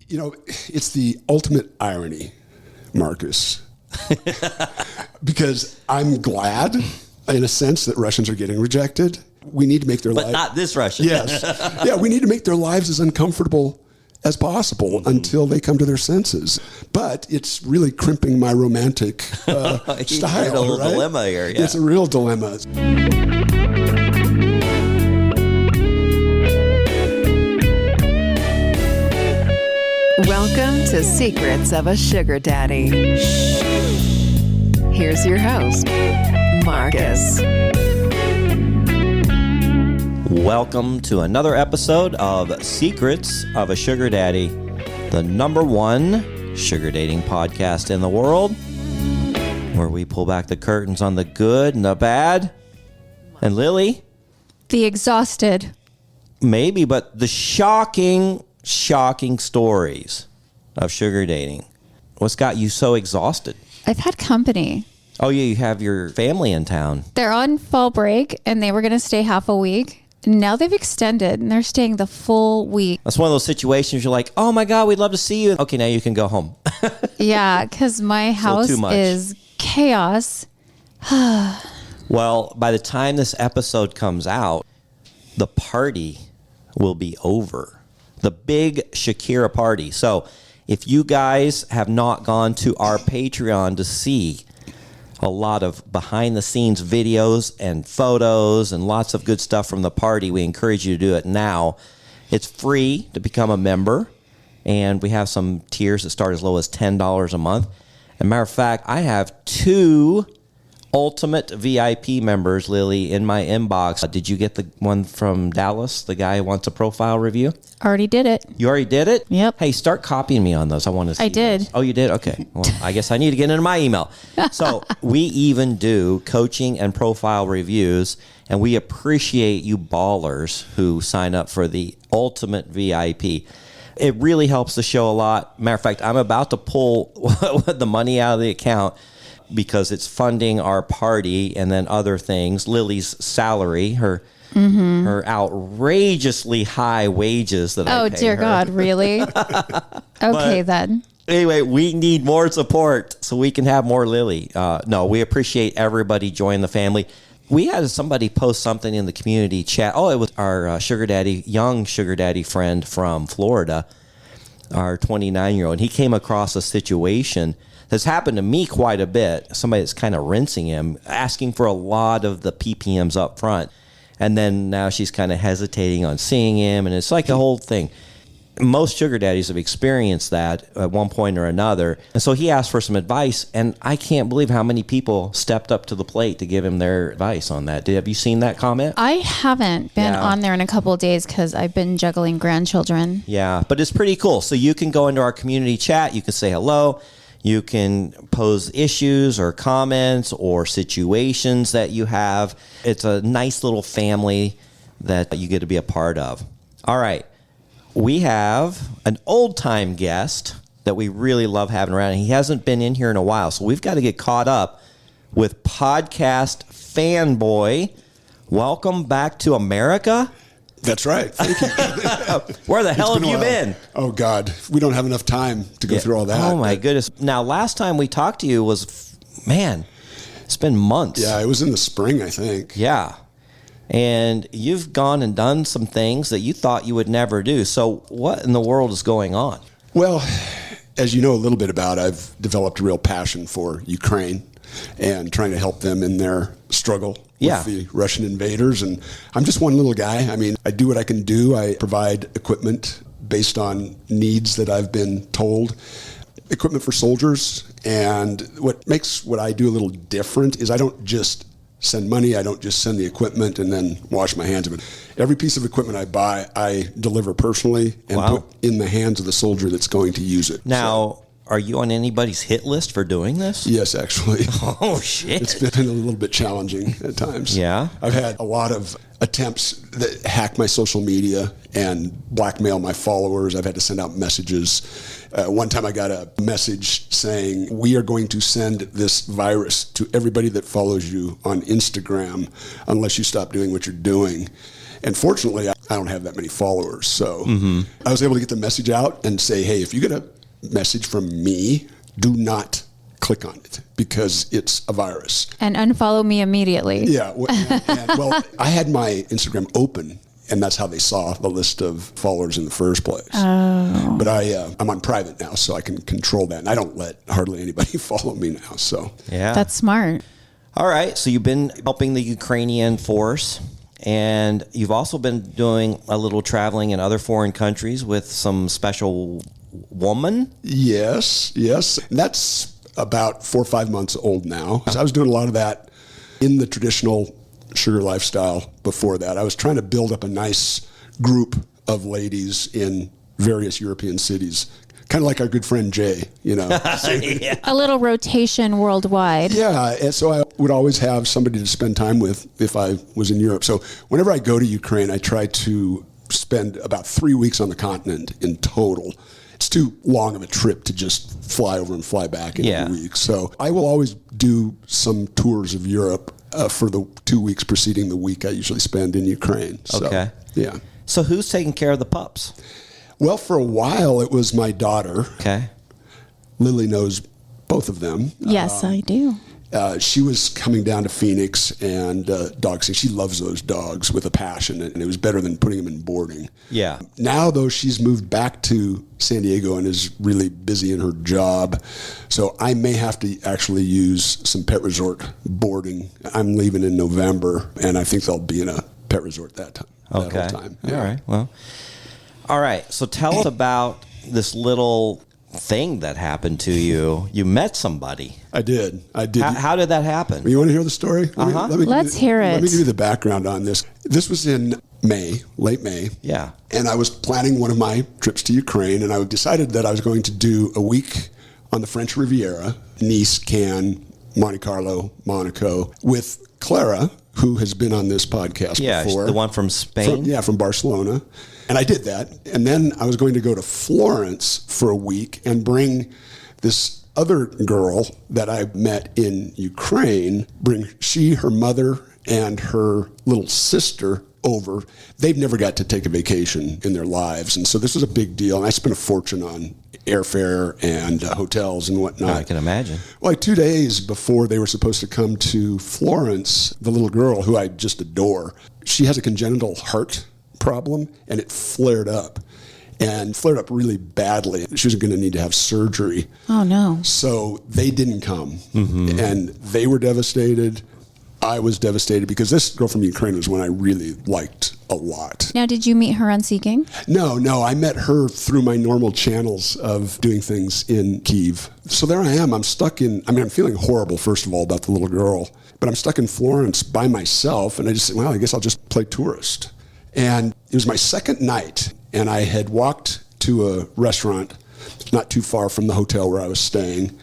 You know, it's the ultimate irony, Marcus, because I'm glad, in a sense, that Russians are getting rejected. We need to make their lives... But not this Russian. Yes. Yeah, we need to make their lives as uncomfortable as possible until they come to their senses. But it's really crimping my romantic style, a little right? dilemma here, yeah. It's a real dilemma. Welcome to Secrets of a Sugar Daddy. Here's your host, Marcus. Welcome to another episode of Secrets of a Sugar Daddy, the #1 sugar dating podcast in the world, where we pull back the curtains on the good and the bad. And Lily? The exhausted. Maybe, but the shocking stories of sugar dating. What's got you so exhausted? I've had company. Oh, yeah, you have your family in town. They're on fall break and they were going to stay half a week. Now they've extended and they're staying the full week. That's one of those situations you're like, oh my God, we'd love to see you. Okay, now you can go home. Yeah, because my house is chaos. Well, by the time this episode comes out, the party will be over. The big Shakira party. So if you guys have not gone to our Patreon to see a lot of behind the scenes videos and photos and lots of good stuff from the party, we encourage you to do it now. It's free to become a member, and we have some tiers that start as low as $10 a month. As a matter of fact, I have 2 Ultimate VIP members, Lily, in my inbox. Did you get the one from Dallas? The guy who wants a profile review? Already did it. You already did it? Yep. Hey, start copying me on those. I want to see I did. those. Oh, you did? Okay. Well, I guess I need to get into my email. So we even do coaching and profile reviews, and we appreciate you ballers who sign up for the Ultimate VIP. It really helps the show a lot. Matter of fact, I'm about to pull the money out of the account because it's funding our party and then other things. Lily's salary, her outrageously high wages that I pay Oh, dear her. God, really? Okay, then. Anyway, we need more support so we can have more Lily. No, we appreciate everybody joining the family. We had somebody post something in the community chat. Oh, it was our young sugar daddy friend from Florida, our 29-year-old. And he came across a situation that's happened to me quite a bit. Somebody that's kind of rinsing him, asking for a lot of the PPMs up front. And then now she's kind of hesitating on seeing him. And it's like a whole thing. Most sugar daddies have experienced that at one point or another. And so he asked for some advice. And I can't believe how many people stepped up to the plate to give him their advice on that. Have you seen that comment? I haven't been on there in a couple of days because I've been juggling grandchildren. Yeah, but it's pretty cool. So you can go into our community chat. You can say hello. You can pose issues or comments or situations that you have. It's a nice little family that you get to be a part of. All right. We have an old-time guest that we really love having around. And he hasn't been in here in a while, so we've got to get caught up with Podcast Fanboy. Welcome back to America. That's right. Thank you. Where the hell have you been? Oh, God. We don't have enough time to go through all that. Oh, my goodness. Now, last time we talked to you was, man, it's been months. Yeah, it was in the spring, I think. Yeah. And you've gone and done some things that you thought you would never do. So what in the world is going on? Well, as you know a little bit about, I've developed a real passion for Ukraine and trying to help them in their struggle with the Russian invaders. And I'm just one little guy. I mean, I do what I can do. I provide equipment based on needs that I've been told, equipment for soldiers. And what makes what I do a little different is I don't just send money. I don't just send the equipment and then wash my hands of it. Every piece of equipment I buy, I deliver personally and put in the hands of the soldier that's going to use it. Now, are you on anybody's hit list for doing this? Yes, actually. Oh, shit. It's been a little bit challenging at times. Yeah? I've had a lot of attempts that hack my social media and blackmail my followers. I've had to send out messages. One time I got a message saying, we are going to send this virus to everybody that follows you on Instagram unless you stop doing what you're doing. And fortunately, I don't have that many followers. So I was able to get the message out and say, hey, if you get a message from me, do not click on it because it's a virus. And unfollow me immediately. Yeah. Well, I had my Instagram open, and that's how they saw the list of followers in the first place. Oh. But I'm on private now, so I can control that. And I don't let hardly anybody follow me now. So Yeah. That's smart. All right. So you've been helping the Ukrainian force, and you've also been doing a little traveling in other foreign countries with some special woman. yes. And that's about 4 or 5 months old now. So I was doing a lot of that in the traditional sugar lifestyle before that. I was trying to build up a nice group of ladies in various European cities, kind of like our good friend Jay, you know. Yeah. A little rotation worldwide. Yeah, and so I would always have somebody to spend time with if I was in Europe. So whenever I go to Ukraine, I try to spend about 3 weeks on the continent in total. It's too long of a trip to just fly over and fly back in a week. So I will always do some tours of Europe for the 2 weeks preceding the week I usually spend in Ukraine. So, Okay. Yeah. So who's taking care of the pups? Well, for a while, it was my daughter. Okay. Lily knows both of them. Yes, I do. She was coming down to Phoenix and dog sitting. She loves those dogs with a passion, and it was better than putting them in boarding. Yeah. Now, though, she's moved back to San Diego and is really busy in her job. So I may have to actually use some pet resort boarding. I'm leaving in November, and I think they'll be in a pet resort that time. Okay. That whole time. Yeah. All right. Well. All right. So tell us about this little thing that happened to you. You met somebody. I did. How did that happen? You want to hear the story? Let's hear it. Let me give you the background on this. This was in May, late May. Yeah. And I was planning one of my trips to Ukraine, and I decided that I was going to do a week on the French Riviera, Nice, Cannes, Monte Carlo, Monaco, with Clara, who has been on this podcast before. The one from Spain? From Barcelona. And I did that. And then I was going to go to Florence for a week and bring this other girl that I met in Ukraine, her mother, and her little sister over. They've never got to take a vacation in their lives. And so this was a big deal. And I spent a fortune on airfare and hotels and whatnot. I can imagine. Well, like 2 days before they were supposed to come to Florence, the little girl, who I just adore, she has a congenital heart problem, and it flared up really badly. She was going to need to have surgery. Oh, no. So they didn't come, and they were devastated. I was devastated because this girl from Ukraine was one I really liked a lot. Now, did you meet her on Seeking? No, I met her through my normal channels of doing things in Kyiv. So there I am. I'm feeling horrible, first of all, about the little girl, but I'm stuck in Florence by myself, and I just said, well, I guess I'll just play tourist. And it was my second night, and I had walked to a restaurant not too far from the hotel where I was staying,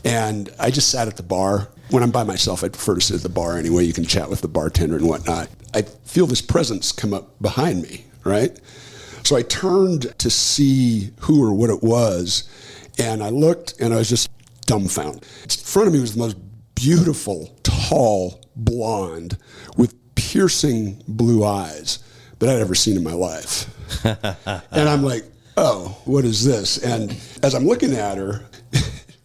and I just sat at the bar. When I'm by myself, I prefer to sit at the bar anyway. You can chat with the bartender and whatnot. I feel this presence come up behind me, right? So I turned to see who or what it was, and I looked, and I was just dumbfounded. In front of me was the most beautiful, tall, blonde with piercing blue eyes that I'd ever seen in my life. And I'm like, oh, what is this? And as I'm looking at her,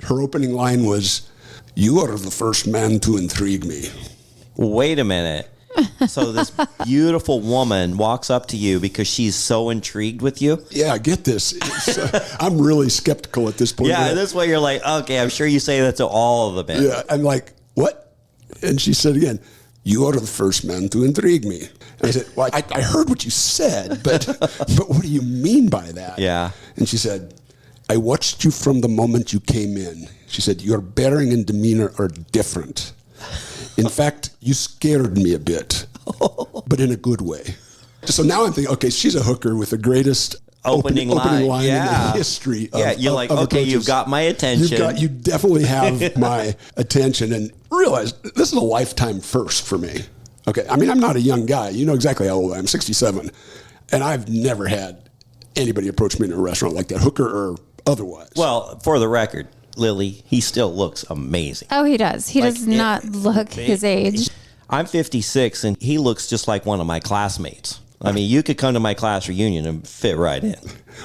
her opening line was, "You are the first man to intrigue me." Wait a minute. So this beautiful woman walks up to you because she's so intrigued with you? Yeah, get this. I'm really skeptical at this point. Yeah, this way you're like, okay, I'm sure you say that to all of the men. Yeah, I'm like, what? And she said again, "You are the first man to intrigue me." And I said, well, I heard what you said, but what do you mean by that? Yeah. And she said, "I watched you from the moment you came in." She said, "Your bearing and demeanor are different. In fact, you scared me a bit, but in a good way." So now I'm thinking, okay, she's a hooker with the greatest opening line in the history of you're like, of okay, approaches. you've got my attention. You definitely have my attention, and realize this is a lifetime first for me. Okay, I mean, I'm not a young guy. You know exactly how old I am, 67. And I've never had anybody approach me in a restaurant like that, hooker or otherwise. Well, for the record, Lily, he still looks amazing. Oh, he does. He does not look his age. I'm 56, and he looks just like one of my classmates. I mean, you could come to my class reunion and fit right in.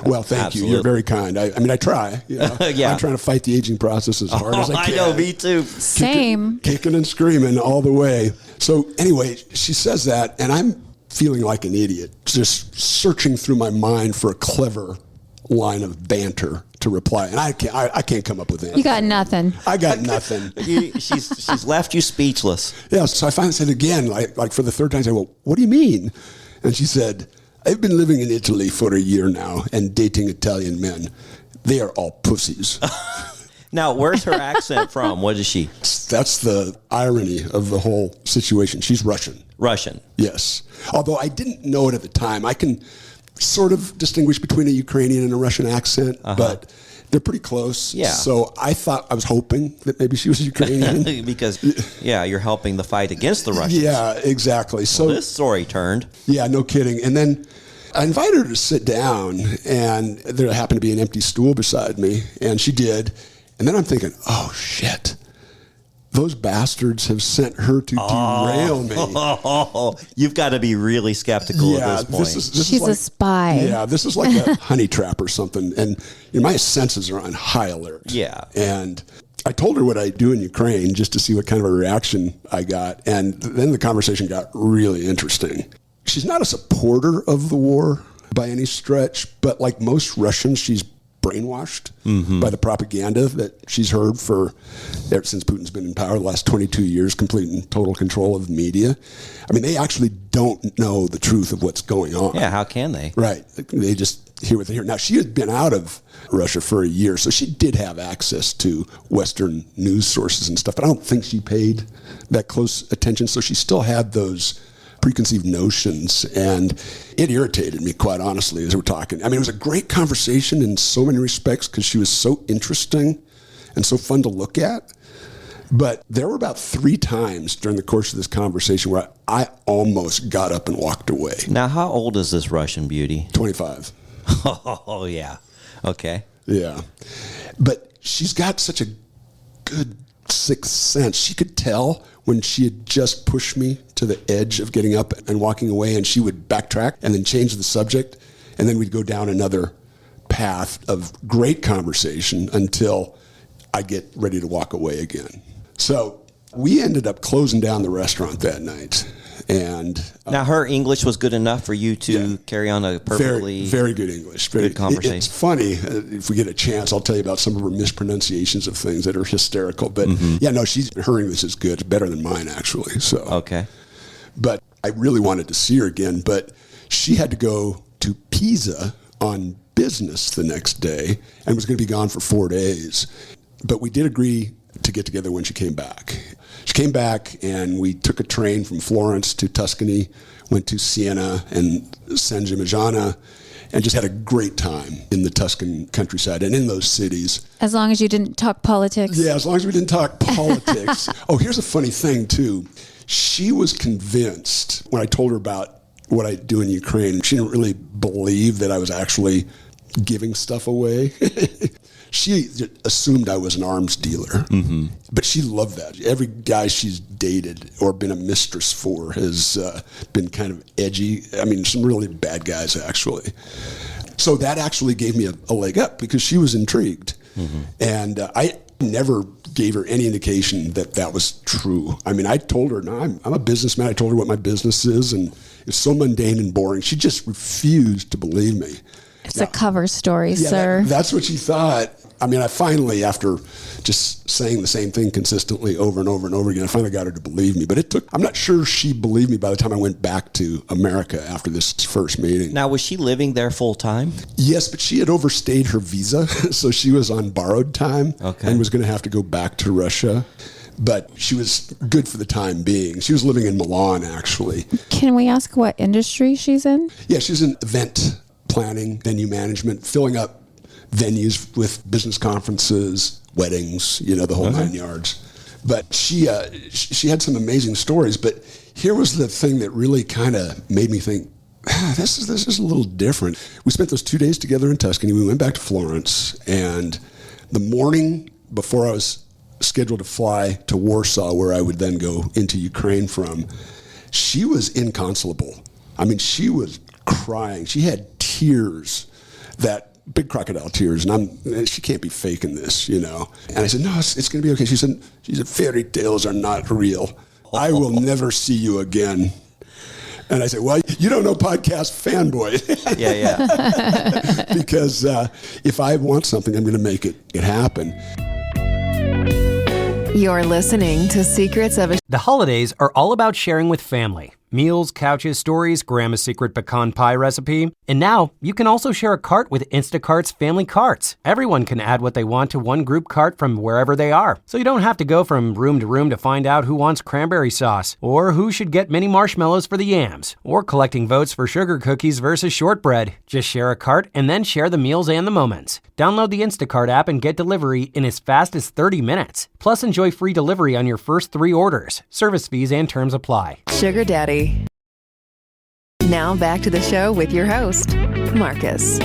Well, thank you. You're very kind. I mean, I try. You know? Yeah. I'm trying to fight the aging process as hard as I can. I know, me too. Same. Kicking and screaming all the way. So anyway, she says that, and I'm feeling like an idiot, just searching through my mind for a clever line of banter to reply, and I can't come up with anything. You got nothing. I got nothing. She's left you speechless. Yeah, so I finally said again, like for the third time, I said, well, what do you mean? And she said, I've been living in Italy for a year now and dating Italian men. They are all pussies. Now, where's her accent from? What is she? That's the irony of the whole situation. She's Russian. Russian. Yes. Although I didn't know it at the time. I can sort of distinguish between a Ukrainian and a Russian accent, but they're pretty close. Yeah. So I was hoping that maybe she was Ukrainian. Because, you're helping the fight against the Russians. Yeah, exactly. So Well, this story turned. Yeah, no kidding. And then I invited her to sit down, and there happened to be an empty stool beside me, and she did. And then I'm thinking, oh, shit. Those bastards have sent her to derail me. You've got to be really skeptical at this point. She's a spy. Yeah, this is like a honey trap or something. And my senses are on high alert. Yeah. And I told her what I do in Ukraine just to see what kind of a reaction I got. And then the conversation got really interesting. She's not a supporter of the war by any stretch, but like most Russians, she's brainwashed by the propaganda that she's heard ever since Putin's been in power the last 22 years, complete and total control of the media. I mean, they actually don't know the truth of what's going on. Yeah, how can they? Right. They just hear what they hear. Now, she had been out of Russia for a year, so she did have access to Western news sources and stuff, but I don't think she paid that close attention, so she still had those preconceived notions, and it irritated me, quite honestly, as we're talking. I mean, it was a great conversation in so many respects because she was so interesting and so fun to look at. But there were about 3 times during the course of this conversation where I almost got up and walked away. Now, how old is this Russian beauty? 25. Oh, yeah. Okay. Yeah. But she's got such a good sixth sense. She could tell when she had just pushed me to the edge of getting up and walking away, and she would backtrack and then change the subject, and then we'd go down another path of great conversation until I get ready to walk away again. So we ended up closing down the restaurant that night. And now her English was good enough for you to carry on a perfectly very good English. Good conversation. It's funny. If we get a chance, I'll tell you about some of her mispronunciations of things that are hysterical. But her English is good. It's better than mine, actually. So okay. But I really wanted to see her again. But she had to go to Pisa on business the next day and was going to be gone for 4 days. But we did agree to get together when she came back. She came back, and we took a train from Florence to Tuscany, went to Siena and San Gimignano, and just had a great time in the Tuscan countryside and in those cities. As long as you didn't talk politics. Yeah, as long as we didn't talk politics. Oh, here's a funny thing, too. She was convinced when I told her about what I do in Ukraine. She didn't really believe that I was actually giving stuff away. She assumed I was an arms dealer, but she loved that. Every guy she's dated or been a mistress for has been kind of edgy. I mean, some really bad guys, actually. So that actually gave me a leg up because she was intrigued. And I never gave her any indication that that was true. I mean, I told her, no, I'm a businessman. I told her what my business is, and it's so mundane and boring. She just refused to believe me. It's a cover story, sir. That's what she thought. I mean, I finally, after just saying the same thing consistently over and over and over again, I finally got her to believe me. But I'm not sure she believed me by the time I went back to America after this first meeting. Now, was she living there full time? Yes, but she had overstayed her visa, so she was on borrowed time and was going to have to go back to Russia. But she was good for the time being. She was living in Milan, actually. Can we ask what industry she's in? Yeah, she's in event planning, venue management, filling up venues with business conferences, weddings, the whole 9 yards. But she had some amazing stories. But here was the thing that really kind of made me think, this is a little different. We spent those 2 days together in Tuscany. We went back to Florence, and the morning before I was scheduled to fly to Warsaw, where I would then go into Ukraine from, she was inconsolable. I mean, she was crying. She had tears, that big crocodile tears, and she can't be faking this, you know. And I said, no, it's going to be okay. She said, fairy tales are not real. I will never see you again. And I said, well, you don't know Podcast Fanboy. Yeah. Because if I want something, I'm going to make it happen. You're listening to Secrets of a... The holidays are all about sharing with family. Meals, couches, stories, Grandma's secret pecan pie recipe. And now, you can also share a cart with Instacart's Family Carts. Everyone can add what they want to one group cart from wherever they are. So you don't have to go from room to room to find out who wants cranberry sauce, or who should get mini marshmallows for the yams, or collecting votes for sugar cookies versus shortbread. Just share a cart and then share the meals and the moments. Download the Instacart app and get delivery in as fast as 30 minutes. Plus, enjoy free delivery on your first 3 orders. Service fees and terms apply. Sugar Daddy. Now back to the show with your host, Marcus.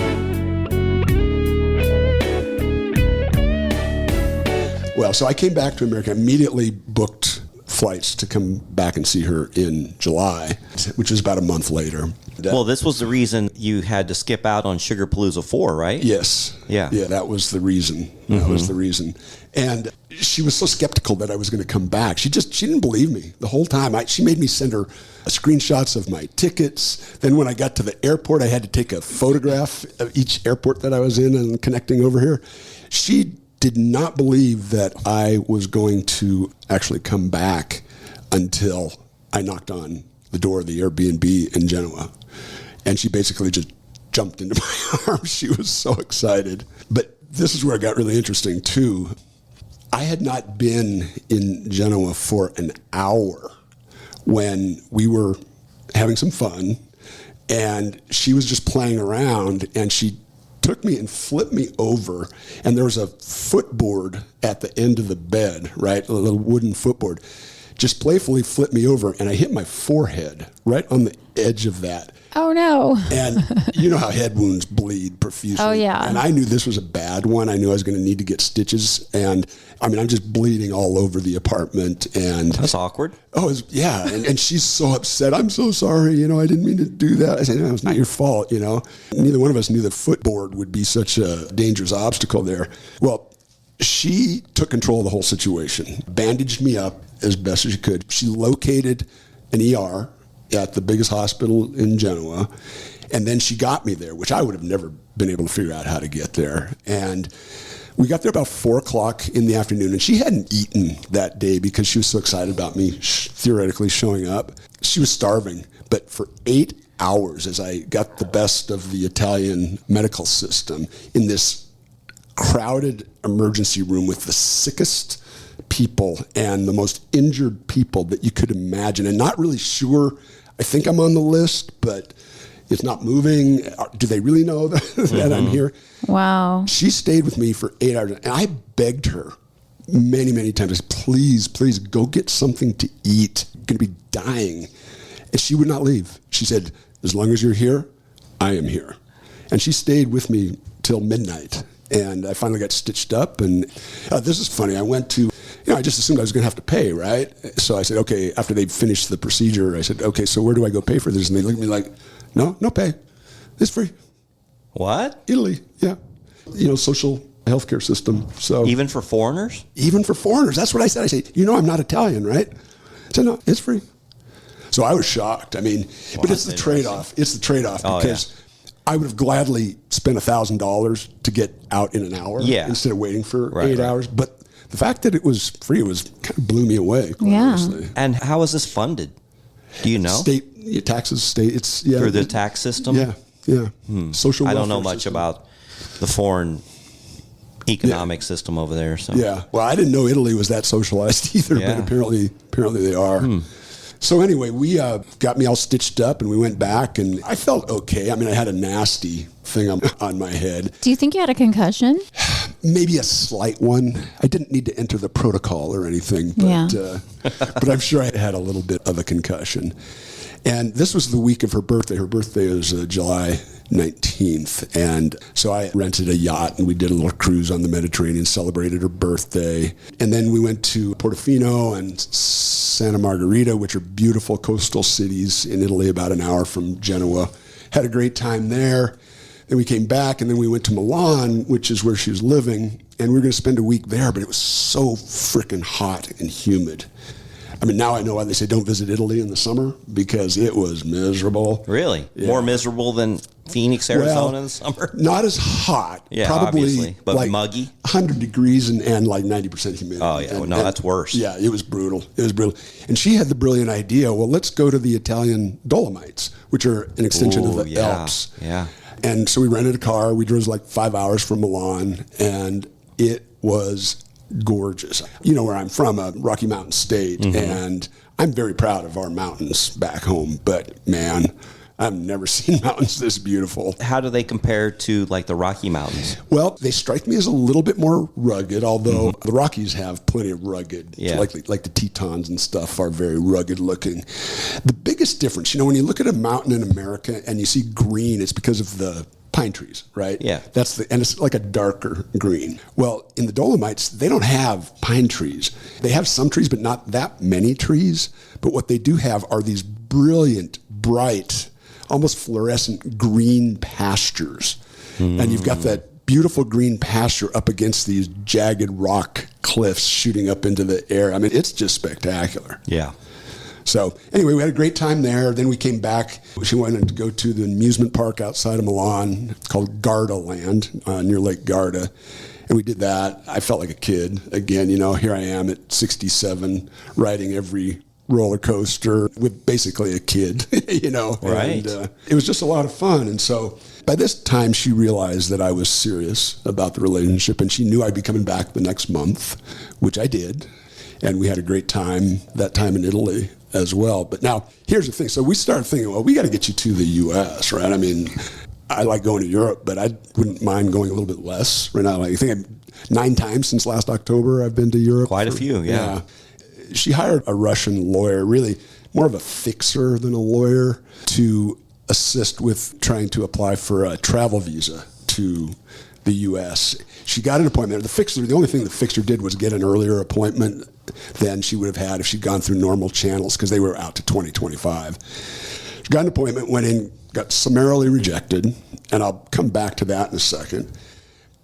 Well, so I came back to America, immediately booked flights to come back and see her in July, which is about a month later. Well, this was the reason you had to skip out on Sugarpalooza 4, right? Yes. Yeah. Yeah, that was the reason. That was the reason. And she was so skeptical that I was going to come back. She didn't believe me the whole time. She made me send her screenshots of my tickets. Then when I got to the airport, I had to take a photograph of each airport that I was in and connecting over here. She did not believe that I was going to actually come back until I knocked on the door of the Airbnb in Genoa. And she basically just jumped into my arms. She was so excited. But this is where it got really interesting, too. I had not been in Genoa for an hour when we were having some fun, and she was just playing around, and she took me and flipped me over, and there was a footboard at the end of the bed, right, a little wooden footboard. Just playfully flipped me over, and I hit my forehead right on the edge of that. Oh, no. And you know how head wounds bleed profusely. Oh, yeah. And I knew this was a bad one. I knew I was going to need to get stitches. And I mean, I'm just bleeding all over the apartment. And That's awkward. Oh, yeah. And she's so upset. I'm so sorry. You know, I didn't mean to do that. I said, no, it's not your fault. You know, neither one of us knew the footboard would be such a dangerous obstacle there. Well, she took control of the whole situation, bandaged me up as best as she could. She located an ER at the biggest hospital in Genoa, and then she got me there, which I would have never been able to figure out how to get there. And we got there about 4 o'clock in the afternoon, and she hadn't eaten that day because she was so excited about me theoretically showing up. She was starving, but for 8 hours, as I got the best of the Italian medical system in this crowded emergency room with the sickest people and the most injured people that you could imagine, and not really sure. I think I'm on the list, but it's not moving. Do they really know that I'm here? Wow. She stayed with me for 8 hours, and I begged her many, many times, please, please go get something to eat. I'm going to be dying. And she would not leave. She said, as long as you're here, I am here. And she stayed with me till midnight. And I finally got stitched up. And this is funny. I went to, I just assumed I was going to have to pay, right? So I said, okay, after they finished the procedure, I said, okay, so where do I go pay for this? And they looked at me like, no pay. It's free. What? Italy, yeah. Social healthcare system. So Even for foreigners? Even for foreigners. That's what I said. I said, I'm not Italian, right? I said, no, it's free. So I was shocked. I mean, but it's the trade-off. It's the trade-off because I would have gladly spent $1,000 to get out in an hour instead of waiting for 8 hours. But the fact that it was free kind of blew me away. Quite honestly. And how is this funded? Do you know? State taxes. It's through the tax system. Yeah. Social. I don't know welfare much system. about the foreign economic system over there. So yeah. Well, I didn't know Italy was that socialized either, but apparently they are. So anyway, we got me all stitched up, and we went back, and I felt okay. I mean, I had a nasty thing on my head. Do you think you had a concussion? Maybe a slight one. I didn't need to enter the protocol or anything, but I'm sure I had a little bit of a concussion. And this was the week of her birthday. Her birthday is July 19th. And so I rented a yacht, and we did a little cruise on the Mediterranean, celebrated her birthday. And then we went to Portofino and Santa Margherita, which are beautiful coastal cities in Italy, about an hour from Genoa. had a great time there. Then we came back, and then we went to Milan, which is where she was living, and we were going to spend a week there, but it was so freaking hot and humid. I mean, now I know why they say don't visit Italy in the summer, because it was miserable. Really? Yeah. More miserable than Phoenix, Arizona in the summer? Not as hot. Yeah, probably obviously. But like muggy? 100 degrees and like 90% humidity. Oh, yeah. Well, no, that's worse. Yeah, it was brutal. It was brutal. And she had the brilliant idea, well, let's go to the Italian Dolomites, which are an extension of the Alps. Yeah. And so we rented a car. We drove like 5 hours from Milan, and it was gorgeous. You know where I'm from, a Rocky Mountain state, and I'm very proud of our mountains back home. But man, I've never seen mountains this beautiful. How do they compare to like the Rocky Mountains? Well, they strike me as a little bit more rugged, although the Rockies have plenty of rugged, like the Tetons and stuff are very rugged looking. The biggest difference, when you look at a mountain in America and you see green, it's because of the pine trees, right? Yeah. And it's like a darker green. Well, in the Dolomites, they don't have pine trees. They have some trees, but not that many trees. But what they do have are these brilliant, bright, almost fluorescent green pastures. And you've got that beautiful green pasture up against these jagged rock cliffs shooting up into the air. I mean, it's just spectacular. Yeah. So anyway, we had a great time there. Then we came back. She wanted to go to the amusement park outside of Milan. It's called Garda Land near Lake Garda. And we did that. I felt like a kid. Again, here I am at 67 riding every roller coaster with basically a kid, Right. And it was just a lot of fun. And so by this time, she realized that I was serious about the relationship, and she knew I'd be coming back the next month, which I did. And we had a great time that time in Italy as well. But now, here's the thing. So we started thinking, well, we got to get you to the U.S., right? I mean, I like going to Europe, but I wouldn't mind going a little bit less right now. I think 9 times since last October I've been to Europe. Quite a few, yeah. She hired a Russian lawyer, really more of a fixer than a lawyer, to assist with trying to apply for a travel visa to the U.S. She got an appointment. The only thing the fixer did was get an earlier appointment than she would have had if she'd gone through normal channels, because they were out to 2025. She got an appointment, went in, got summarily rejected, and I'll come back to that in a second.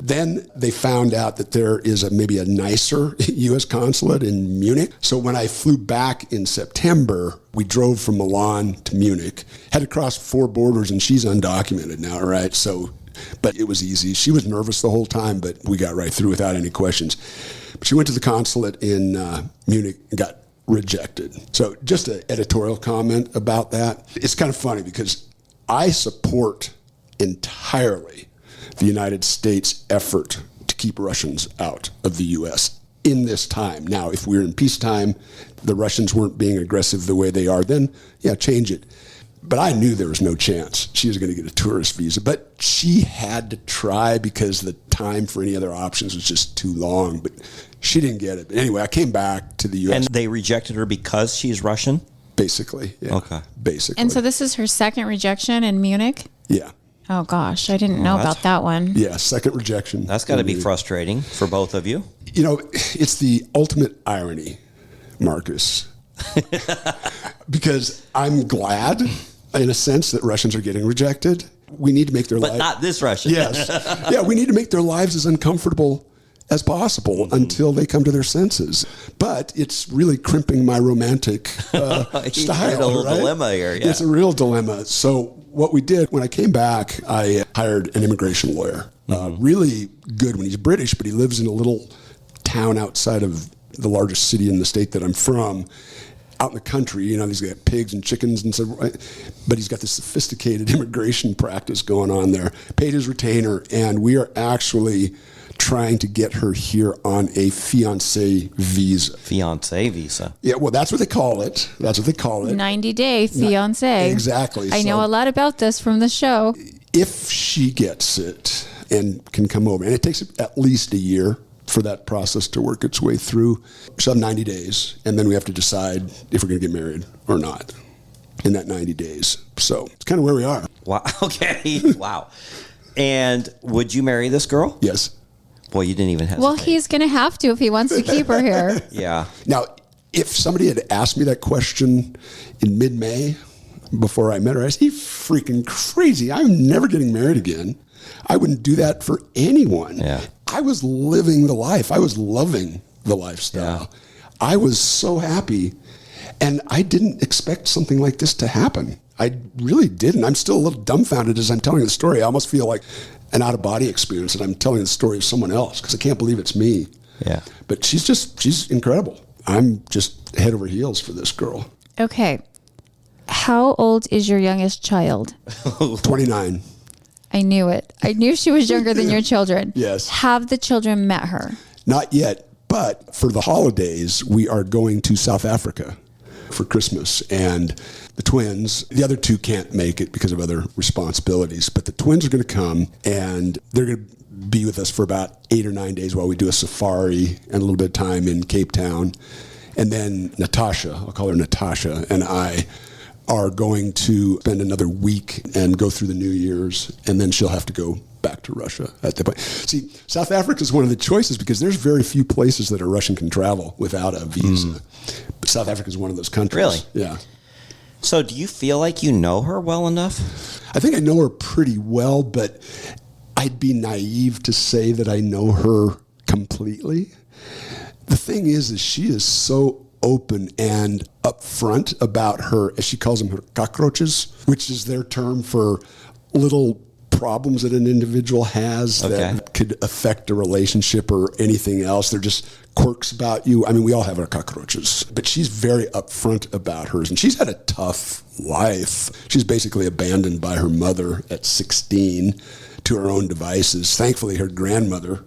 Then they found out that there is maybe a nicer U.S. consulate in Munich. So when I flew back in September, we drove from Milan to Munich, had to cross 4 borders, and she's undocumented now, right? But it was easy. She was nervous the whole time, but we got right through without any questions. She went to the consulate in Munich and got rejected. So just an editorial comment about that. It's kind of funny because I support entirely the United States' effort to keep Russians out of the U.S. in this time. Now, if we're in peacetime, the Russians weren't being aggressive the way they are, then, change it. But I knew there was no chance she was going to get a tourist visa. But she had to try because the time for any other options was just too long. But she didn't get it. But anyway, I came back to the U.S. And they rejected her because she's Russian? Basically, yeah. Okay. Basically. And so this is her second rejection in Munich? Yeah. Oh, gosh. I didn't know about that one. Yeah, second rejection. That's got to be frustrating for both of you. It's the ultimate irony, Marcus. Because I'm glad, in a sense, that Russians are getting rejected. We need to make their lives... But not this Russian. Yes. Yeah, we need to make their lives as uncomfortable as possible until they come to their senses. But it's really crimping my romantic style, a little dilemma here, yeah. It's a real dilemma. So what we did, when I came back, I hired an immigration lawyer. Really good when he's British, but he lives in a little town outside of the largest city in the state that I'm from. Out in the country, he's got pigs and chickens and stuff, but he's got this sophisticated immigration practice going on there. Paid his retainer, and we are actually trying to get her here on a fiancé visa. Fiancé visa. Yeah, well, that's what they call it. 90-day fiancé. Exactly. I know a lot about this from the show. If she gets it and can come over, and it takes at least a year for that process to work its way through. She'll have 90 days, and then we have to decide if we're going to get married or not in that 90 days. So it's kind of where we are. Wow. Okay. Wow. And would you marry this girl? Yes. Boy, you didn't even hesitate. Well, he's going to have to if he wants to keep her here. Yeah. Now, if somebody had asked me that question in mid-May, before I met her. I said, "You freaking crazy. I'm never getting married again. I wouldn't do that for anyone." Yeah. I was living the life. I was loving the lifestyle. I was so happy. And I didn't expect something like this to happen. I really didn't. I'm still a little dumbfounded as I'm telling the story. I almost feel like an out-of-body experience that I'm telling the story of someone else because I can't believe it's me. Yeah. But she's incredible. I'm just head over heels for this girl. Okay. How old is your youngest child? 29. I knew it. I knew she was younger than your children. Yes. Have the children met her? Not yet, but for the holidays, we are going to South Africa for Christmas. And the twins, the other two can't make it because of other responsibilities, but the twins are going to come and they're going to be with us for about 8 or 9 days while we do a safari and a little bit of time in Cape Town. And then Natasha, I'll call her Natasha, and I are going to spend another week and go through the New Year's, and then she'll have to go back to Russia at that point. See, South Africa is one of the choices because there's very few places that a Russian can travel without a visa. But South Africa is one of those countries. Really? Yeah. So do you feel like you know her well enough? I think I know her pretty well, but I'd be naive to say that I know her completely. The thing is she is so open and upfront about her, as she calls them, her cockroaches, which is their term for little problems that an individual has that could affect a relationship or anything else. They're just quirks about you. I mean, we all have our cockroaches, but she's very upfront about hers, and she's had a tough life. She's basically abandoned by her mother at 16 to her own devices. Thankfully, her grandmother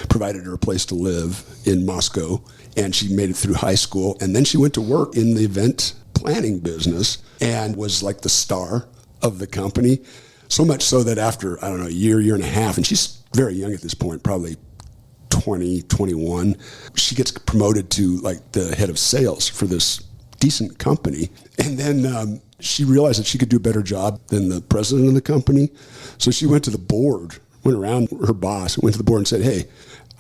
provided her a place to live in Moscow, and she made it through high school. And then she went to work in the event planning business and was like the star of the company. So much so that after, I don't know, a year and a half, and she's very young at this point, probably 20, 21, she gets promoted to like the head of sales for this decent company. And then she realized that she could do a better job than the president of the company. So she went to the board, went around her boss, went to the board and said, "Hey,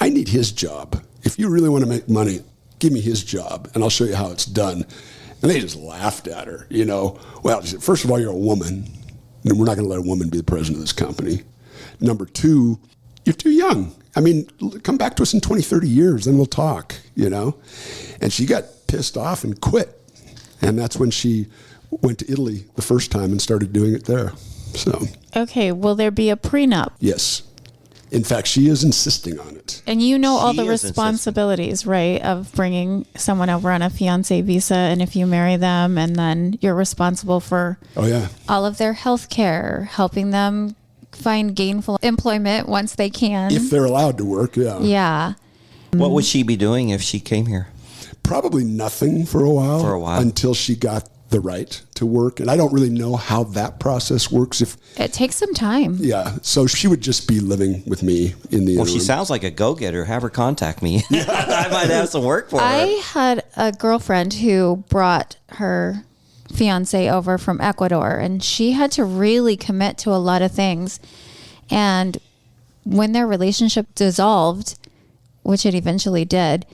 I need his job. If you really want to make money, give me his job, and I'll show you how it's done." And they just laughed at her, you know. Well, she said, "First of all, you're a woman, and we're not going to let a woman be the president of this company. Number two, you're too young. I mean, come back to us in 20, 30 years, then we'll talk," you know. And she got pissed off and quit. And that's when she went to Italy the first time and started doing it there. So. Okay, will there be a prenup? Yes. In fact, she is insisting on it. And you know all She the is responsibilities, right, of bringing someone over on a fiancé visa, and if you marry them, and then you're responsible for all of their health care, helping them find gainful employment once they can. If they're allowed to work, yeah. Yeah. What would she be doing if she came here? Probably nothing for a while. For a while. Until she got the right to work. And I don't really know how that process works. It takes some time. Yeah. So she would just be living with me in the Well, interim. she sounds like a go-getter. Have her contact me. I might have some work for her. I had a girlfriend who brought her fiance over from Ecuador, and she had to really commit to a lot of things. And when their relationship dissolved, which it eventually did,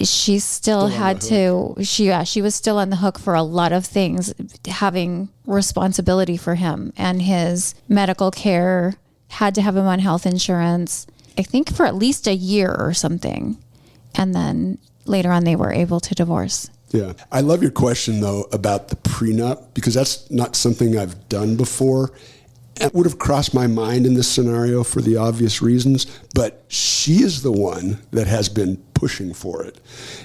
she still had to, she was still on the hook for a lot of things, having responsibility for him and his medical care, had to have him on health insurance, I think for at least a year or something. And then later on they were able to divorce. Yeah. I love your question, though, about the prenup, because that's not something I've done before. It would have crossed my mind in this scenario for the obvious reasons, but she is the one that has been pushing for it,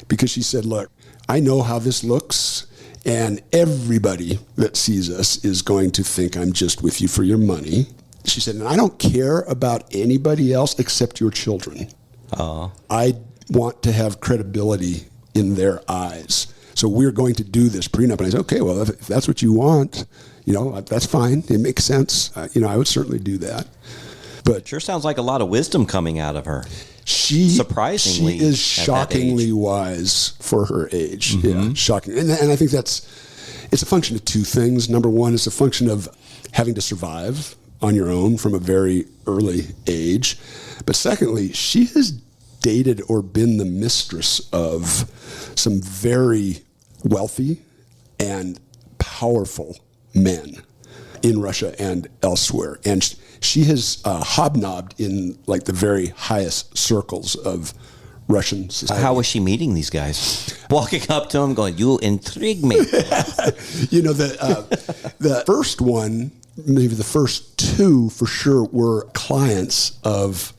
because she said, "Look, I know how this looks, and everybody that sees us is going to think I'm just with you for your money." She said, "And I don't care about anybody else except your children. I want to have credibility in their eyes. So we're going to do this prenup." And I said, "Okay, well, if that's what you want, you know, that's fine. It makes sense. You know, I would certainly do that." But Sure sounds like a lot of wisdom coming out of her. she Surprisingly, is at that shockingly age. wise for her age. Yeah, shocking. And I think it's a function of two things. Number one, it's a function of having to survive on your own from a very early age. But secondly, she has dated or been the mistress of some very wealthy and powerful men in Russia and elsewhere. And she has hobnobbed in like the very highest circles of Russian society. How was she meeting these guys? Walking up to them going, "You intrigue me." You know, the first one, maybe the first two for sure, were clients of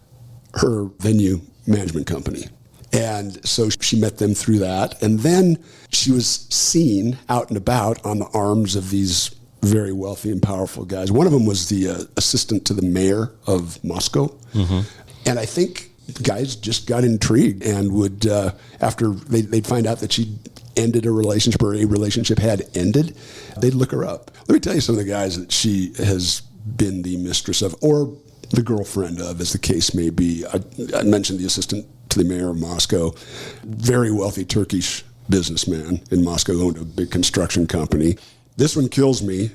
her venue management company. And so she met them through that. And then she was seen out and about on the arms of these very wealthy and powerful guys. One of them was the assistant to the mayor of Moscow. Mm-hmm. And I think guys just got intrigued and would, after they'd find out that she'd ended a relationship or a relationship had ended, they'd look her up. Let me tell you some of the guys that she has been the mistress of, or the girlfriend of, as the case may be. I mentioned the assistant to the mayor of Moscow, very wealthy Turkish businessman in Moscow, owned a big construction company. This one kills me.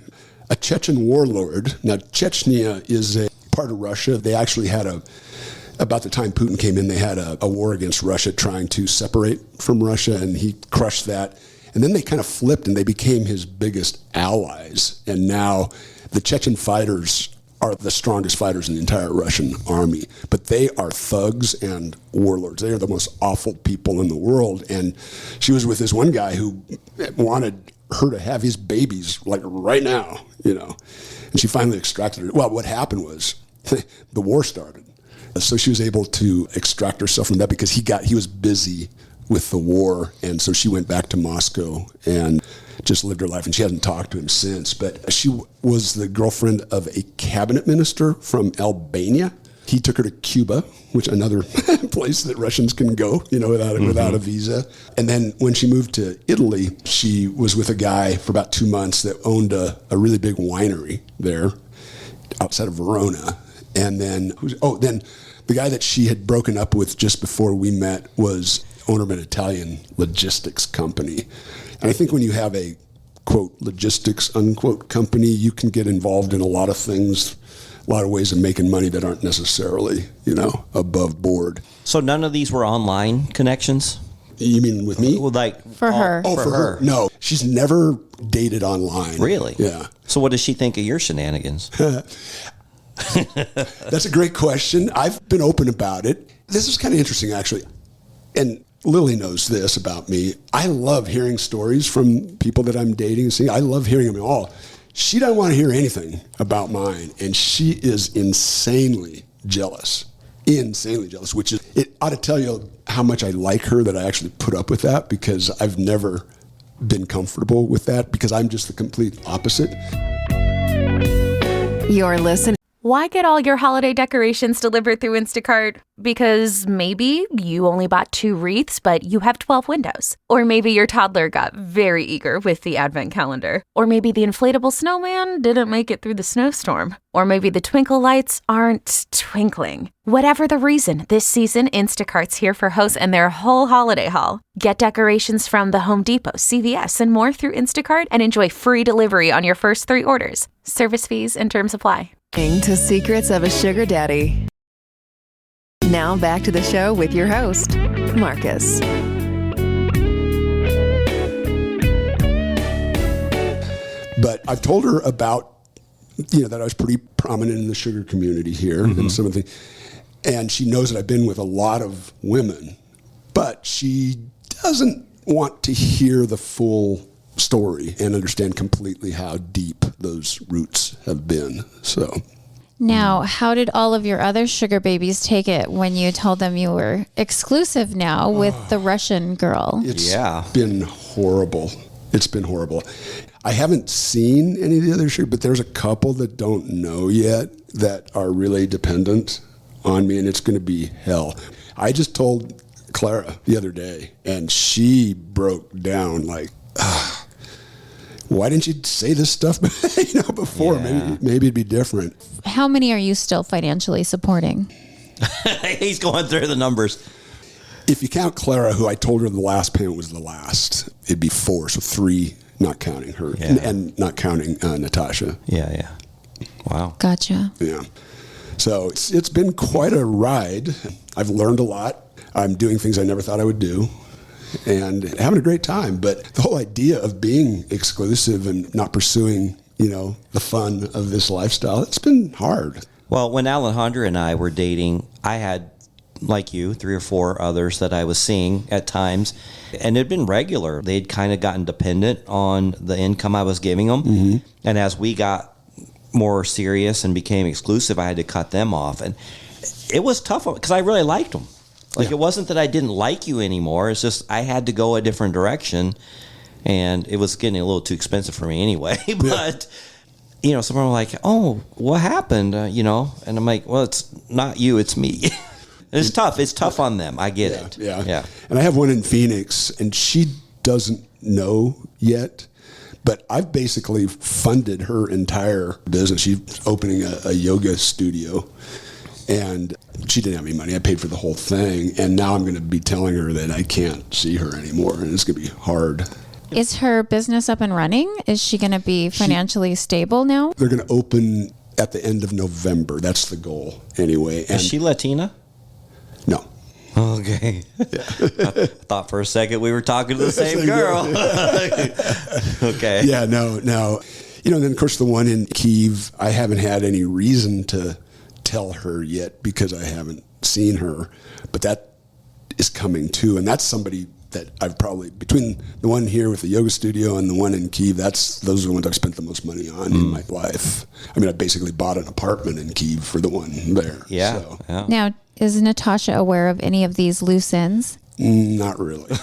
A Chechen warlord. Now, Chechnya is a part of Russia. They actually had about the time Putin came in, they had a war against Russia trying to separate from Russia, and he crushed that. And then they kind of flipped, and they became his biggest allies. And now the Chechen fighters are the strongest fighters in the entire Russian army. But they are thugs and warlords. They are the most awful people in the world. And she was with this one guy who wanted her to have his babies like right now, you know. And she finally extracted her. Well, what happened was the war started. So she was able to extract herself from that because he was busy with the war. And so she went back to Moscow and just lived her life. And she hasn't talked to him since. But she was the girlfriend of a cabinet minister from Albania. He took her to Cuba, which another place that Russians can go, you know, without a visa. And then when she moved to Italy, she was with a guy for about 2 months that owned a really big winery there outside of Verona. And then, then the guy that she had broken up with just before we met was owner of an Italian logistics company. And I think when you have a, quote, logistics, unquote, company, you can get involved in a lot of things, a lot of ways of making money that aren't necessarily, you know, above board. So none of these were online connections? You mean with me? Well, like For her. Oh, for her. No, she's never dated online. Really? Yeah. So what does she think of your shenanigans? That's a great question. I've been open about it. This is kind of interesting, actually. And Lily knows this about me. I love hearing stories from people that I'm dating and seeing. I love hearing them all. She doesn't want to hear anything about mine, and she is insanely jealous, which is, it ought to tell you how much I like her that I actually put up with that, because I've never been comfortable with that, because I'm just the complete opposite. You're listening. Why get all your holiday decorations delivered through Instacart? Because maybe you only bought 2 wreaths, but you have 12 windows. Or maybe your toddler got very eager with the advent calendar. Or maybe the inflatable snowman didn't make it through the snowstorm. Or maybe the twinkle lights aren't twinkling. Whatever the reason, this season, Instacart's here for hosts and their whole holiday haul. Get decorations from the Home Depot, CVS, and more through Instacart and enjoy free delivery on your first 3 orders. Service fees and terms apply. To Secrets of a Sugar Daddy. Now back to the show with your host, Marcus. But I've told her about, you know, that I was pretty prominent in the sugar community here and some of the, and she knows that I've been with a lot of women, but she doesn't want to hear the full story and understand completely how deep those roots have been. So Now, how did all of your other sugar babies take it when you told them you were exclusive now with the Russian girl? It's been horrible. It's been horrible. I haven't seen any of the other sugar, but there's a couple that don't know yet that are really dependent on me, and it's going to be hell. I just told Clara the other day, and she broke down like, why didn't you say this stuff before? Yeah. Maybe it'd be different. How many are you still financially supporting? He's going through the numbers. If you count Clara, who I told her the last payment was the last, it'd be 4, so 3, not counting her, and not counting Natasha. Yeah. Wow. Gotcha. Yeah. So it's been quite a ride. I've learned a lot. I'm doing things I never thought I would do, and having a great time. But the whole idea of being exclusive and not pursuing the fun of this lifestyle. It's been hard. Well, when Alejandra and I were dating, I had, like you, 3 or 4 others that I was seeing at times, and it had been regular. They'd kind of gotten dependent on the income I was giving them. Mm-hmm. And as we got more serious and became exclusive, I had to cut them off. And it was tough because I really liked them. Like, It wasn't that I didn't like you anymore. It's just I had to go a different direction, and it was getting a little too expensive for me anyway. But, someone was like, oh, what happened? And I'm like, well, it's not you, it's me. It's tough. It's tough on them. I get it. Yeah. And I have one in Phoenix, and she doesn't know yet, but I've basically funded her entire business. She's opening a yoga studio, and she didn't have any money. I paid for the whole thing, and now I'm going to be telling her that I can't see her anymore, and it's going to be hard. Is her business up and running? Is she going to be financially stable now? They're going to open at the end of November. That's the goal, anyway. Is she Latina? No. Okay. I thought for a second we were talking to the same girl. Okay. Yeah, no. And then, of course, the one in Kyiv, I haven't had any reason to tell her yet because I haven't seen her. But that is coming, too. And that's somebody that I've probably, between the one here with the yoga studio and the one in Kyiv, those are the ones I've spent the most money on in my life. I mean, I basically bought an apartment in Kyiv for the one there. Yeah. So. Yeah. Now, is Natasha aware of any of these loose ends? Not really.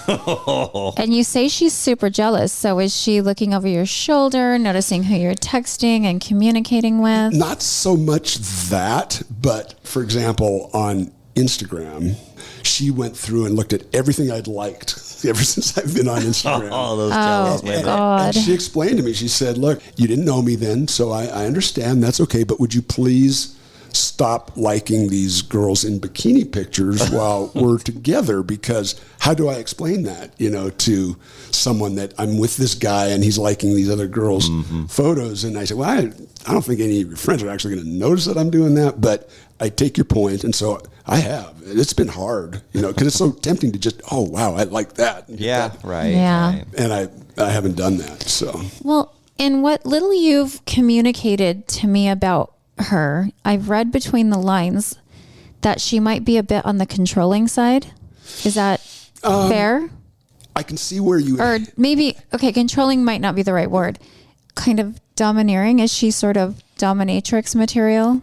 And you say she's super jealous. So is she looking over your shoulder, noticing who you're texting and communicating with? Not so much that, but for example, on Instagram, she went through and looked at everything I'd liked ever since I've been on Instagram. Oh, those jealous women. God. And she explained to me, she said, look, you didn't know me then, so I understand, that's okay, but would you please stop liking these girls in bikini pictures while we're together? Because how do I explain that, to someone that I'm with this guy and he's liking these other girls' photos? And I said, well, I don't think any of your friends are actually going to notice that I'm doing that, but I take your point. And so I have. It's been hard, because it's so tempting to just, oh, wow, I like that. Yeah, right. Yeah. Right. And I haven't done that, so. Well, in what little you've communicated to me about her, I've read between the lines that she might be a bit on the controlling side. Is that fair? I can see where you... Or maybe, controlling might not be the right word. Kind of domineering. Is she sort of dominatrix material?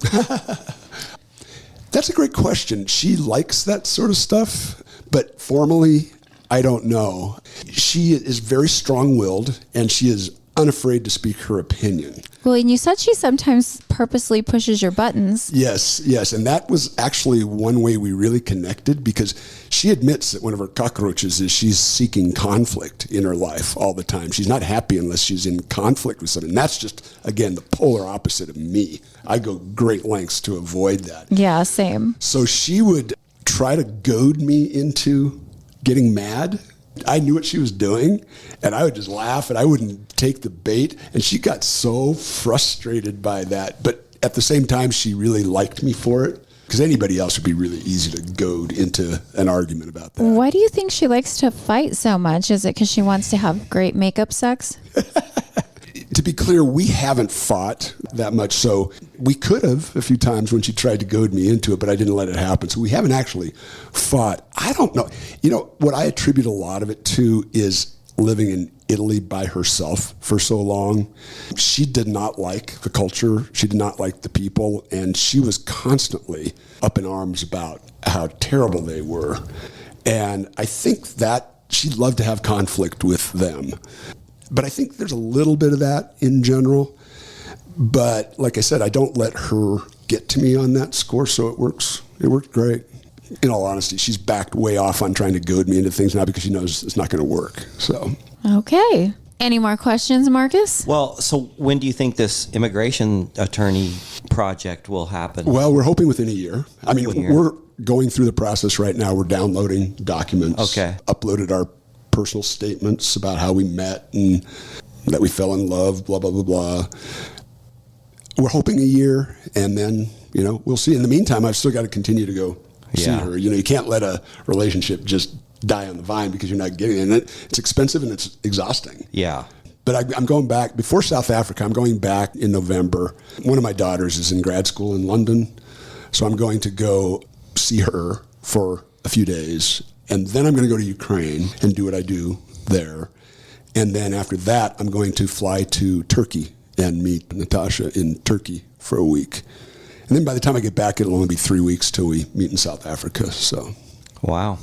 That's a great question. She likes that sort of stuff, but formally, I don't know. She is very strong-willed, and she is unafraid to speak her opinion. Well, and you said she sometimes purposely pushes your buttons. Yes. And that was actually one way we really connected, because she admits that one of her cockroaches is she's seeking conflict in her life all the time. She's not happy unless she's in conflict with someone. And that's just, again, the polar opposite of me. I go great lengths to avoid that. Yeah, same. So she would try to goad me into getting mad. I knew what she was doing, and I would just laugh, and I wouldn't take the bait. And she got so frustrated by that. But at the same time, she really liked me for it, because anybody else would be really easy to goad into an argument about that. Why do you think she likes to fight so much? Is it because she wants to have great makeup sex? To be clear, we haven't fought that much, so we could have a few times when she tried to goad me into it, but I didn't let it happen. So we haven't actually fought. I don't know. What I attribute a lot of it to is living in Italy by herself for so long. She did not like the culture. She did not like the people, and she was constantly up in arms about how terrible they were. And I think that she loved to have conflict with them. But I think there's a little bit of that in general. But like I said, I don't let her get to me on that score, so it works. It worked great. In all honesty, she's backed way off on trying to goad me into things now because she knows it's not going to work. So. Okay. Any more questions, Marcus? Well, so when do you think this immigration attorney project will happen? Well, we're hoping within a year. I mean, we're going through the process right now. We're downloading documents. Okay. Uploaded our personal statements about how we met and that we fell in love, blah, blah, blah, blah. We're hoping a year, and then, we'll see. In the meantime, I've still got to continue to go see her. You can't let a relationship just die on the vine because you're not getting it. And it's expensive and it's exhausting. Yeah. But I'm going back before South Africa. I'm going back in November. One of my daughters is in grad school in London, so I'm going to go see her for a few days, and then I'm going to go to Ukraine and do what I do there. And then after that, I'm going to fly to Turkey and meet Natasha in Turkey for a week. And then by the time I get back, it'll only be 3 weeks till we meet in South Africa. So, wow.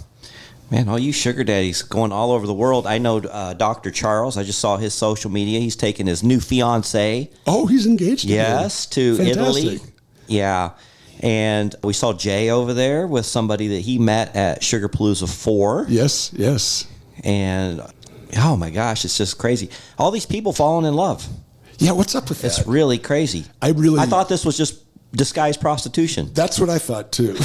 Man, all you sugar daddies going all over the world. I know Dr. Charles. I just saw his social media. He's taking his new fiance. Oh, he's engaged. Yes, to Italy. Yeah. And we saw Jay over there with somebody that he met at Sugarpalooza 4. Yes, yes. And, oh my gosh, it's just crazy. All these people falling in love. Yeah, what's up with that? It's really crazy. I thought this was just disguised prostitution. That's what I thought, too.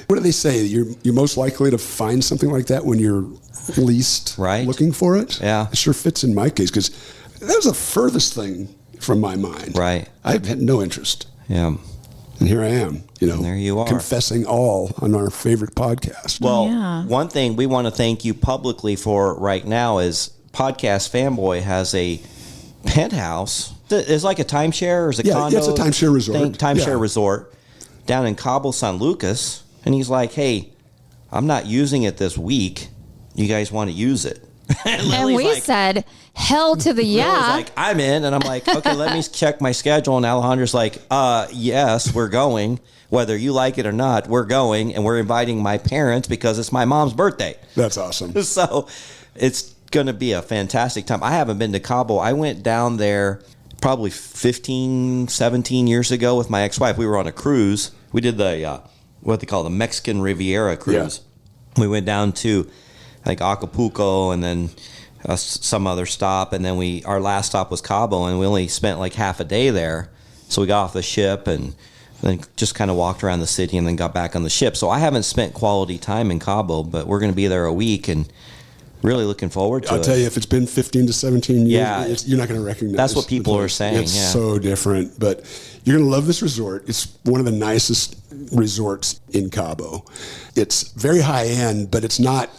What do they say? You're most likely to find something like that when you're least looking for it? Yeah. It sure fits in my case, because that was the furthest thing from my mind. Right. I had no interest. Yeah. And here I am, and there you are. confessing all on our favorite podcast. Well, one thing we want to thank you publicly for right now is Podcast Fanboy has a penthouse. It's like a timeshare or is a condo? Yeah, it's a timeshare resort. Timeshare resort down in Cabo San Lucas. And he's like, hey, I'm not using it this week. You guys want to use it? And we said, hell to the yeah. Lily's like, I'm in. And I'm like, okay, let me check my schedule. And Alejandra's like, yes, we're going. Whether you like it or not, we're going. And we're inviting my parents because it's my mom's birthday. That's awesome. So it's going to be a fantastic time. I haven't been to Cabo. I went down there probably 15, 17 years ago with my ex-wife. We were on a cruise. We did the, what they call the Mexican Riviera cruise. Yeah. We went down to like Acapulco and then some other stop. And then our last stop was Cabo, and we only spent like half a day there. So we got off the ship and then just kind of walked around the city and then got back on the ship. So I haven't spent quality time in Cabo, but we're going to be there a week and really looking forward to it. I'll tell you, if it's been 15 to 17 years, you're not going to recognize it. That's what people are saying. It's so different, but you're going to love this resort. It's one of the nicest resorts in Cabo. It's very high end, but it's not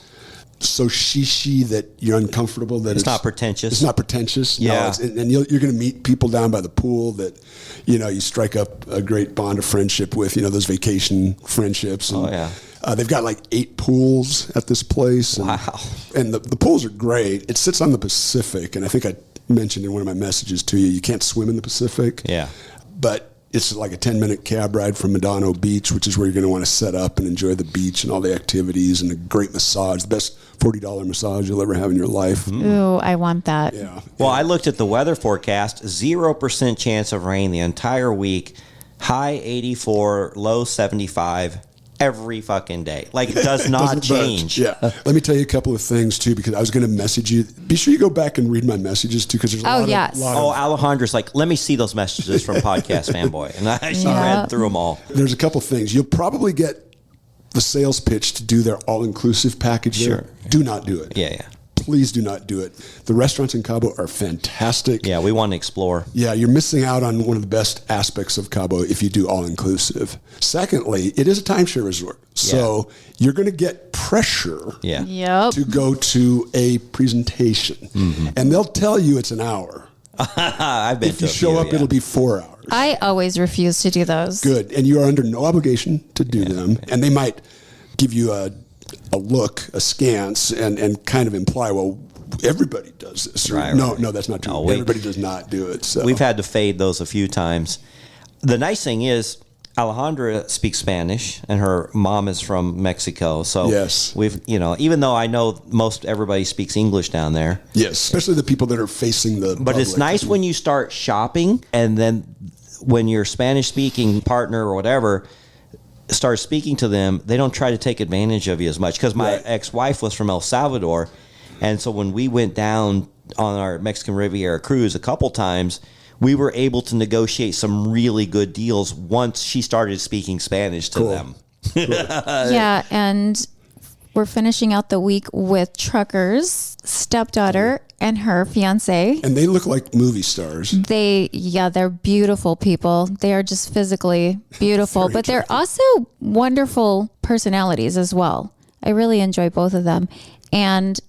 so shishi that you're uncomfortable. That it's not pretentious. It's not pretentious. Yeah. No, and you're going to meet people down by the pool that, you strike up a great bond of friendship with, those vacation friendships. And, they've got like 8 pools at this place. And, wow. And the pools are great. It sits on the Pacific, and I think I mentioned in one of my messages to you, you can't swim in the Pacific. Yeah. But it's like a 10-minute cab ride from Medano Beach, which is where you're going to want to set up and enjoy the beach and all the activities and a great massage, the best $40 massage you'll ever have in your life. Ooh, I want that. Yeah. Well, I looked at the weather forecast, 0% chance of rain the entire week, high 84, low 75. Every fucking day. Like, it does not change. Yeah. Let me tell you a couple of things, too, because I was going to message you. Be sure you go back and read my messages, too, because there's a lot of... Alejandra's like, let me see those messages from Podcast Fanboy. And she read through them all. There's a couple things. You'll probably get the sales pitch to do their all-inclusive package there. Do not do it. Yeah. Please do not do it. The restaurants in Cabo are fantastic. Yeah, we want to explore. Yeah, you're missing out on one of the best aspects of Cabo if you do all-inclusive. Secondly, it is a timeshare resort. So you're going to get pressure to go to a presentation. Mm-hmm. And they'll tell you it's an hour. I've been if you show up, it'll be 4 hours. I always refuse to do those. Good. And you are under no obligation to do them. And they might give you a look, askance, and kind of imply, well, everybody does this. Right. No, that's not true. Everybody does not do it. So we've had to fade those a few times. The nice thing is, Alejandra speaks Spanish, and her mom is from Mexico. So we've, even though I know most everybody speaks English down there. Yes, especially the people that are facing the But it's nice when you start shopping, and then when your Spanish-speaking partner or whatever start speaking to them, they don't try to take advantage of you as much. Because my ex-wife was from El Salvador, and so when we went down on our Mexican Riviera cruise a couple times, we were able to negotiate some really good deals once she started speaking Spanish to them. Yeah, and we're finishing out the week with Trucker's stepdaughter and her fiance. And they look like movie stars. They're beautiful people. They are just physically beautiful, but they're also wonderful personalities as well. I really enjoy both of them. And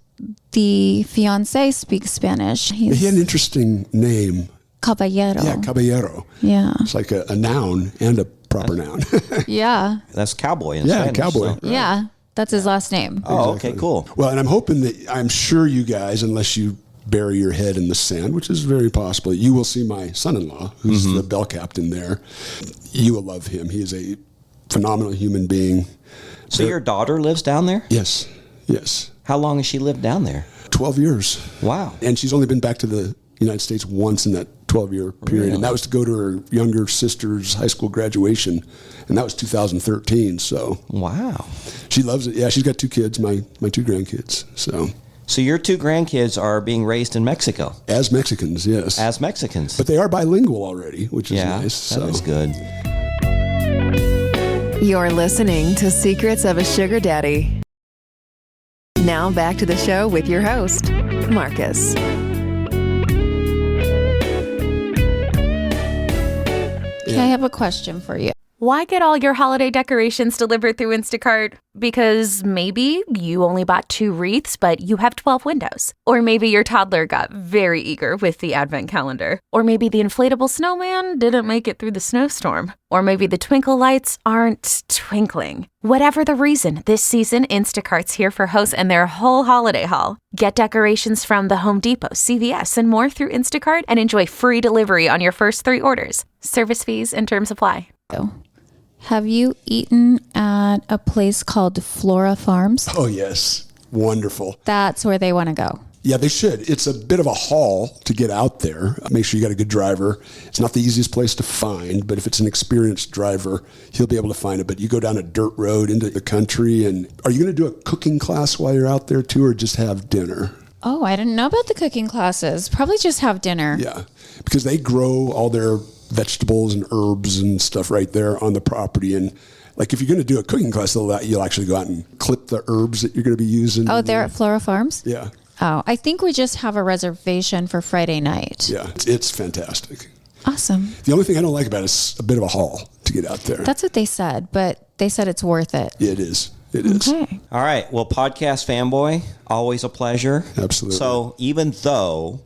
the fiance speaks Spanish. He had an interesting name. Caballero. Yeah, caballero. Yeah. It's like a noun and a proper noun. Yeah. That's cowboy in Yeah, Spanish. cowboy. so- Yeah. That's his last name. Oh, okay, cool. Well, and I'm hoping that, I'm sure you guys, unless you bury your head in the sand, which is very possible, you will see my son-in-law, who's the bell captain there. You will love him. He is a phenomenal human being. So your daughter lives down there? Yes, yes. How long has she lived down there? 12 years. Wow. And she's only been back to the United States once in that 12-year period. Really? And that was to go to her younger sister's high school graduation. And that was 2013. So Wow. she loves it. Yeah, she's got 2 kids, my 2 grandkids. So your 2 grandkids are being raised in Mexico As Mexicans, yes. as Mexicans. But they are bilingual already, which is yeah, nice. that is good. You're listening to Secrets of a Sugar Daddy. Now back to the show with your host, Marcus. Okay, I have a question for you. Why get all your holiday decorations delivered through Instacart? Because maybe you only bought 2 wreaths, but you have 12 windows. Or maybe your toddler got very eager with the advent calendar. Or maybe the inflatable snowman didn't make it through the snowstorm. Or maybe the twinkle lights aren't twinkling. Whatever the reason, this season, Instacart's here for hosts and their whole holiday haul. Get decorations from the Home Depot, CVS, and more through Instacart and enjoy free delivery on your first 3 orders. Service fees and terms apply. Have you eaten at a place called Flora Farms? Oh, yes. Wonderful. That's where they want to go. Yeah, they should. It's a bit of a haul to get out there. Make sure you got a good driver. It's not the easiest place to find, but if it's an experienced driver, he'll be able to find it. But you go down a dirt road into the country, and are you going to do a cooking class while you're out there too, or just have dinner? Oh, I didn't know about the cooking classes. Probably just have dinner. Yeah, because they grow all their vegetables and herbs and stuff right there on the property. And like if you're going to do a cooking class, you'll actually go out and clip the herbs that you're going to be using. Oh, they're at Flora Farms? Yeah. Oh, I think we just have a reservation for Friday night. Yeah, it's fantastic. Awesome. The only thing I don't like about it is a bit of a haul to get out there. That's what they said, but they said it's worth it. It is. It is. Okay. All right. Well, Podcast Fanboy, always a pleasure. Absolutely. So even though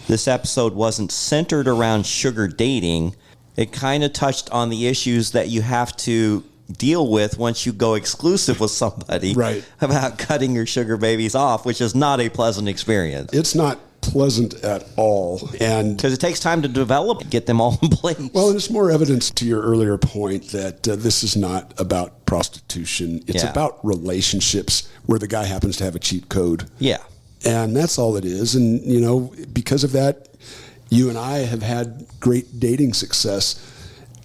this episode wasn't centered around sugar dating, it kind of touched on the issues that you have to deal with once you go exclusive with somebody. Right. About cutting your sugar babies off, which is not a pleasant experience. It's not pleasant at all. And Because it takes time to develop, get them all in place. well, and it's more evidence to your earlier point that this is not about prostitution. It's Yeah. about relationships where the guy happens to have a cheat code. Yeah. And that's all it is. And, you know, because of that, you and I have had great dating success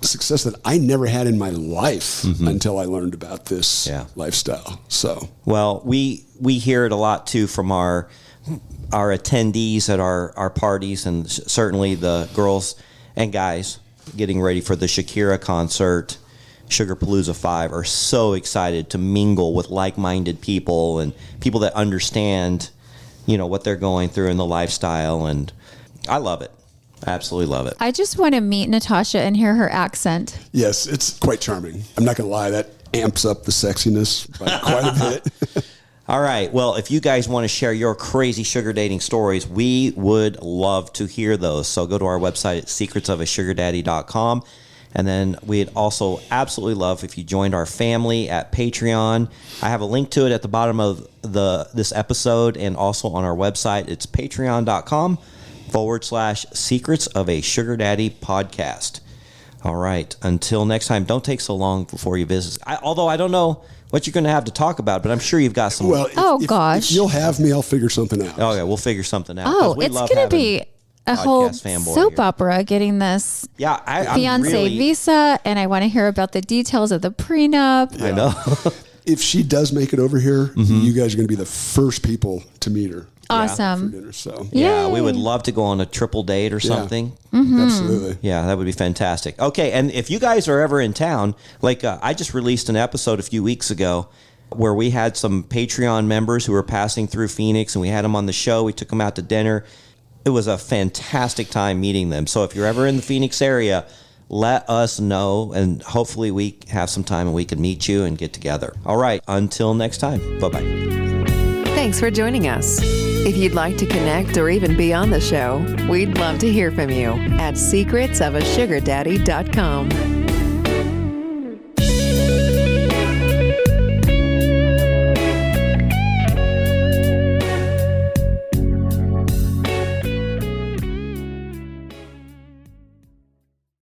that I never had in my life until I learned about this lifestyle. So, Well, we hear it a lot too from our attendees at our parties, and certainly the girls and guys getting ready for the Shakira concert, Sugarpalooza 5, are so excited to mingle with like-minded people and people that understand, you know, what they're going through in the lifestyle, and I love it. I absolutely love it. I just want to meet Natasha and hear her accent. yes, it's quite charming. I'm not going to lie, that amps up the sexiness by quite a bit. All right. Well, if you guys want to share your crazy sugar dating stories, we would love to hear those. So go to our website at secretsofasugardaddy.com. And then we'd also absolutely love if you joined our family at Patreon. I have a link to it at the bottom of this episode and also on our website. It's patreon.com/Secrets of a Sugar Daddy podcast. All right. Until next time, don't take so long before you visit. Although I don't know what you're going to have to talk about, but I'm sure you've got some. Well, gosh. if you'll have me, I'll figure something out. Oh, yeah, we'll figure something out. 'cause Oh, we it's love going to having be a whole Podcast Fanboy soap here. opera getting this Yeah, I'm fiance really, visa, and I want to hear about the details of the prenup. I know. If she does make it over here, you guys are going to be the first people to meet her for Awesome. dinner. So, Yeah, we Yay. would love to go on a triple date or something. absolutely. Yeah, that would be fantastic. Okay, and if you guys are ever in town, like I just released an episode a few weeks ago where we had some Patreon members who were passing through Phoenix, and we had them on the show. We took them out to dinner. It was a fantastic time meeting them. So if you're ever in the Phoenix area, let us know, and hopefully we have some time and we can meet you and get together. All right, until next time. Bye-bye. Thanks for joining us. If you'd like to connect or even be on the show, we'd love to hear from you at secretsofasugardaddy.com.